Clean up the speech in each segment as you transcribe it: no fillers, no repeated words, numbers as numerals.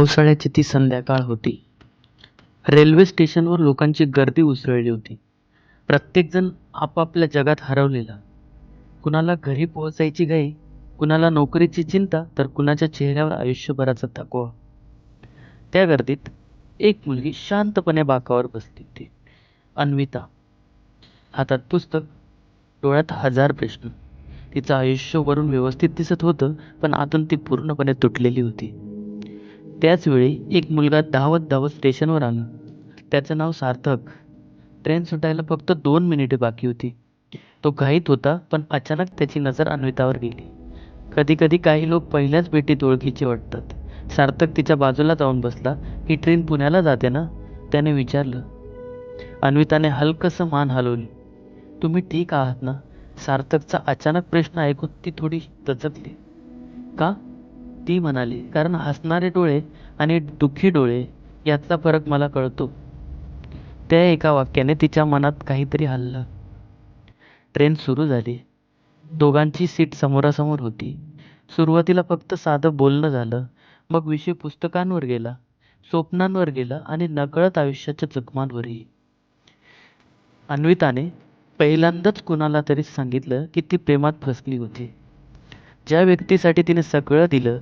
पावसाळ्याची ती संध्याकाळ होती. रेल्वे स्टेशनवर लोकांची गर्दी उसळली होती. प्रत्येकजण आपापल्या जगात हरवलेला. कुणाला घरी पोहोचायची घाई, कुणाला नोकरीची चिंता, तर कुणाच्या चेहऱ्यावर आयुष्यभराचा थकवा. त्या गर्दीत एक मुलगी शांतपणे बाकावर बसली होती. अन्विता. हातात पुस्तक, डोळ्यात हजार प्रश्न. तिचं आयुष्य वरून व्यवस्थित दिसत होतं, पण आतून ती पूर्णपणे तुटलेली होती. त्याच वेळी एक मुलगा धावत धावत स्टेशनवर आला. त्याचं नाव सार्थक. ट्रेन सुटायला फक्त 2 मिनिटे बाकी होती. तो घाईत होता, पण अचानक त्याची नजर अन्वितावर गेली. कधी कधी काही लोक पहिल्याच भेटीत ओळखीचे वाटतात. सार्थक तिच्या बाजूला जाऊन बसला. ही ट्रेन पुण्याला जाते ना? त्याने विचारलं. अन्विताने हलकसं मान हलवली. तुम्ही ठीक आहात ना? सार्थकचा अचानक प्रश्न ऐकून ती थोडी दचकली. का? ती म्हणाली, कारण हसणारे डोळे आणि दुःखी डोळे यातला फरक मला कळतो. त्या एका वाक्याने तिच्या मनात काहीतरी हललं. ट्रेन सुरू झाली. दोघांची सीट समोरासमोर होती. सुरुवातीला फक्त साधं बोलणं झालं. मग विषय पुस्तकांवर गेला, स्वप्नांवर गेला आणि नकळत आयुष्याच्या जखमांवरही. अन्विताने पहिल्यांदाच कुणाला तरी सांगितलं की ती प्रेमात फसली होती. ज्या व्यक्तीसाठी तिने सगळं दिलं,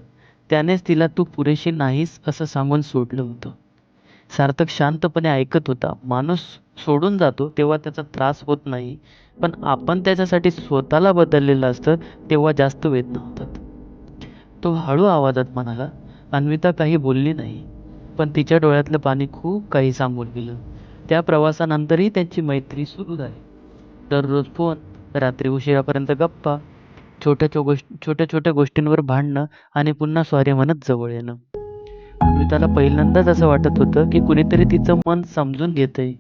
त्यानेच तिला तू पुरेशी नाहीस असं सांगून सोडलं होतं. सार्थक शांतपणे ऐकत होता. माणूस सोडून जातो तेव्हा त्याचा त्रास होत नाही, पण आपण त्याच्यासाठी स्वतःला बदललेलं असतं तेव्हा जास्त वेदना होतात. तो हळू आवाजात म्हणाला. अन्विता काही बोलली नाही, पण तिच्या डोळ्यातलं पाणी खूप काही सांगून गेलं. त्या प्रवासानंतरही त्यांची मैत्री सुरू झाली. दररोज फोन, रात्री उशिरापर्यंत गप्पा, छोट्या छोट्या गोष्टींवर भांडणं आणि पुन्हा सॉरी म्हणत जवळ येणं. अन्विताला पहिल्यांदाच असं वाटत होतं की कुणीतरी तिचं मन समजून घेतंय.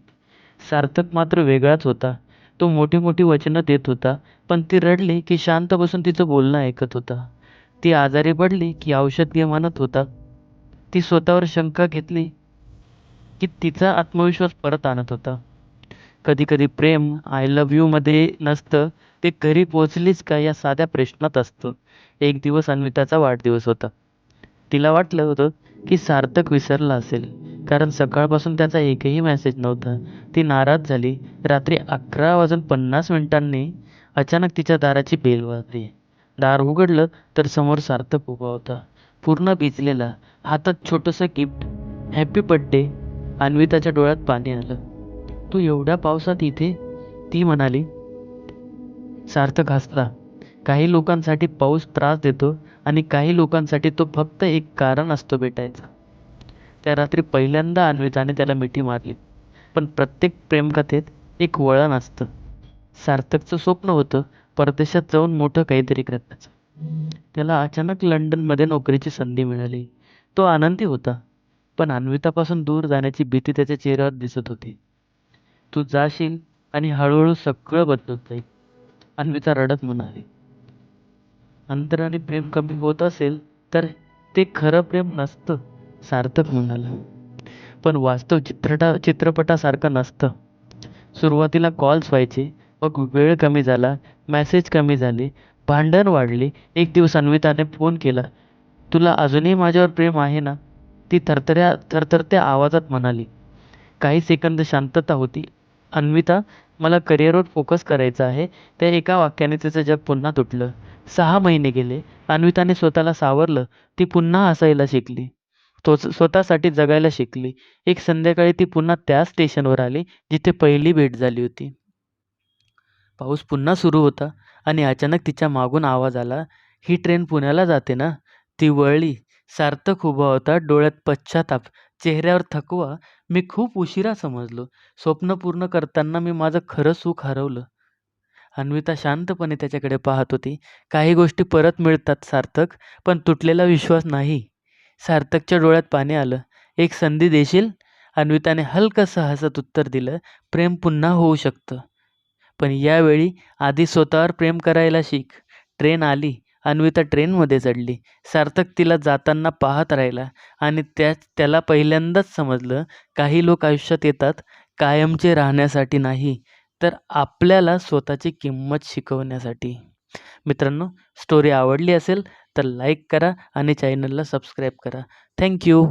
सार्थक मात्र वेगळाच होता. तो मोठी मोठी वचनं देत होता, पण ती रडली की शांत बसून तिचं बोलणं ऐकत होता. ती आजारी पडली की औषध घे म्हणत होता. ती स्वतःवर शंका घेतली की तिचा आत्मविश्वास परत आणत होता. कधी कधी प्रेम आय लव्ह यू मध्ये नसतं, ते घरी पोहोचलीच का या साध्या प्रश्नात असतं. एक दिवस अन्विताचा वाढदिवस होता. तिला वाटलं होतं की सार्थक विसरला असेल, कारण सकाळपासून त्याचा एकही मेसेज नव्हता. ती नाराज झाली. रात्री 11:50 अचानक तिच्या दाराची बेल वाजली. दार उघडलं तर समोर सार्थक उभा होता, पूर्ण भिजलेला, हातात छोटंसं गिफ्ट. Happy birthday. अन्विताच्या डोळ्यात पाणी आलं. तू एवढ्या पावसात इथे? ती म्हणाली. सार्थक हसला. काही लोकांसाठी पाऊस त्रास देतो आणि काही लोकांसाठी तो फक्त एक कारण असतो भेटायचा. त्या रात्री पहिल्यांदा अन्विताने त्याला मिठी मारली. पण प्रत्येक प्रेमकथेत एक वळण असतं. सार्थकचं स्वप्न होतं परदेशात जाऊन मोठं काहीतरी करण्याचं. त्याला अचानक लंडनमध्ये नोकरीची संधी मिळाली. तो आनंदी होता, पण अन्वितापासून दूर जाण्याची भीती त्याच्या चेहऱ्यावर दिसत होती. तू जाशील आणि हळूहळू सगळं बदलत जाईल, अन्विता रडत म्हणाली. अंतराने प्रेम कमी होत असेल तर ते खरं प्रेम नसतं, सार्थक म्हणाला. पण वास्तव चित्रपटासारखं नसतं. सुरुवातीला कॉल्स व्हायचे, मग वेळ कमी झाला, मेसेज कमी झाले, भांडण वाढले. एक दिवस अन्विताने फोन केला. तुला अजूनही माझ्यावर प्रेम आहे ना? ती थरथरत्या आवाजात म्हणाली. काही सेकंद शांतता होती. अन्विता, मला करिअरवर फोकस करायचा आहे. त्या एका वाक्याने तिचं जग पुन्हा तुटलं. 6 महिने गेले. अन्विताने स्वतःला सावरलं. ती पुन्हा हसायला शिकली. स्वतःसाठी जगायला शिकली. एक संध्याकाळी ती पुन्हा त्याच स्टेशनवर आली जिथे पहिली भेट झाली होती. पाऊस पुन्हा सुरू होता आणि अचानक तिच्या मागून आवाज आला. ही ट्रेन पुण्याला जाते ना? ती वळली. सार्थक उभा होता, डोळ्यात पश्चाताप, चेहऱ्यावर थकवा. मी खूप उशिरा समजलो. स्वप्न पूर्ण करताना मी माझं खरं सुख हरवलं. अन्विता शांतपणे त्याच्याकडे पाहत होती. काही गोष्टी परत मिळतात सार्थक, पण तुटलेला विश्वास नाही. सार्थकच्या डोळ्यात पाणी आलं. एक संधी देशील? अन्विताने हलकसं हसत उत्तर दिलं. प्रेम पुन्हा होऊ शकतं, पण यावेळी आधी स्वतःवर प्रेम करायला शिक. ट्रेन आली. अन्विता ट्रेनमध्ये चढली. सार्थक तिला जाताना पाहत राहिला आणि त्याला पहिल्यांदाच समजलं, काही लोक आयुष्यात येतात कायमचे राहण्यासाठी नाही, तर आपल्याला स्वतःची किंमत शिकवण्यासाठी. मित्रांनो, स्टोरी आवडली असेल तर लाईक करा आणि चॅनलला सबस्क्राईब करा. थँक्यू.